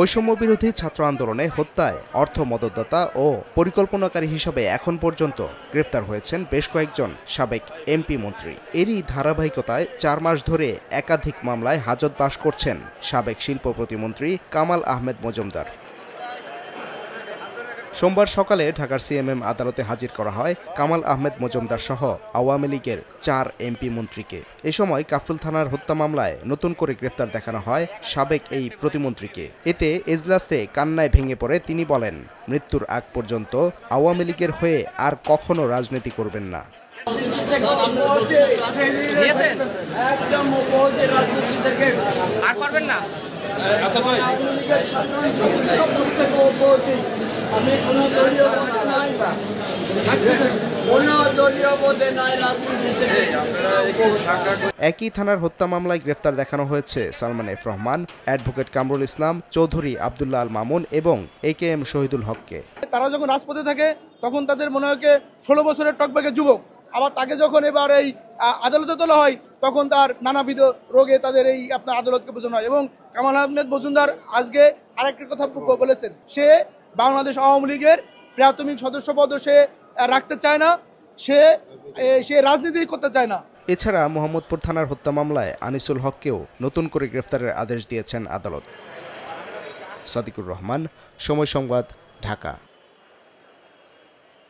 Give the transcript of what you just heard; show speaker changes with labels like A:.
A: বৈষম্য বিরোধী ছাত্র আন্দোলনে হত্যায় অর্থ মদতদাতা ও পরিকল্পনাকারী হিসেবে এখন পর্যন্ত গ্রেফতার হয়েছেন বেশ কয়েকজন সাবেক এমপি মন্ত্রী। এরই ধারাবাহিকতায় ৪ মাস ধরে একাধিক মামলায় হাজতবাস করছেন সাবেক শিল্প প্রতিমন্ত্রী কামাল আহমেদ মজুমদার। সোমবার সকালে ঢাকার সিএমএম আদালতে হাজির করা হয় কামাল আহমেদ মজুমদার সহ আওয়ামী লীগের ৪ এমপি মন্ত্রীকে। এ সময় কাফরুল থানার হত্যা মামলায় নতুন করে গ্রেফতার দেখানো হয় সাবেক এই প্রতিমন্ত্রীকে। এতে এজলাসে কান্নায় ভেঙে পড়ে তিনি বলেন, মৃত্যুর আগ পর্যন্ত আওয়ামী লীগের হয়ে আর কখনো রাজনীতি করবেন না। একই থানার হত্যা মামলায় গ্রেফতার দেখানো হয়েছে সালমান এফ রহমান, অ্যাডভোকেট কামরুল ইসলাম, চৌধুরী আব্দুল্লাহ আল মামুন এবং AKM শহীদুল হককে।
B: তারা যখন রাজপথে থাকে তখন তাদের মনে হয় 16 বছরের টকবাকে যুবক, আবার তাকে যখন এবার এই আদালতে তোলা হয় তখন তার নানাবিধ রোগে তাদের এই আপনার আদালতকে বোঝানো হয়। এবং কামাল আহমেদ মজুমদার আজকে আরেকটি কথা বলেছেন, সে বাংলাদেশ আওয়ামী লীগের প্রাথমিক সদস্য পদ সে রাখতে চায় না, সে রাজনীতি করতে চায় না।
A: এছাড়া মোহাম্মদপুর থানার হত্যা মামলায় আনিসুল হককেও নতুন করে গ্রেফতারের আদেশ দিয়েছেন আদালত। সাদিকুর রহমান, সময় সংবাদ, ঢাকা।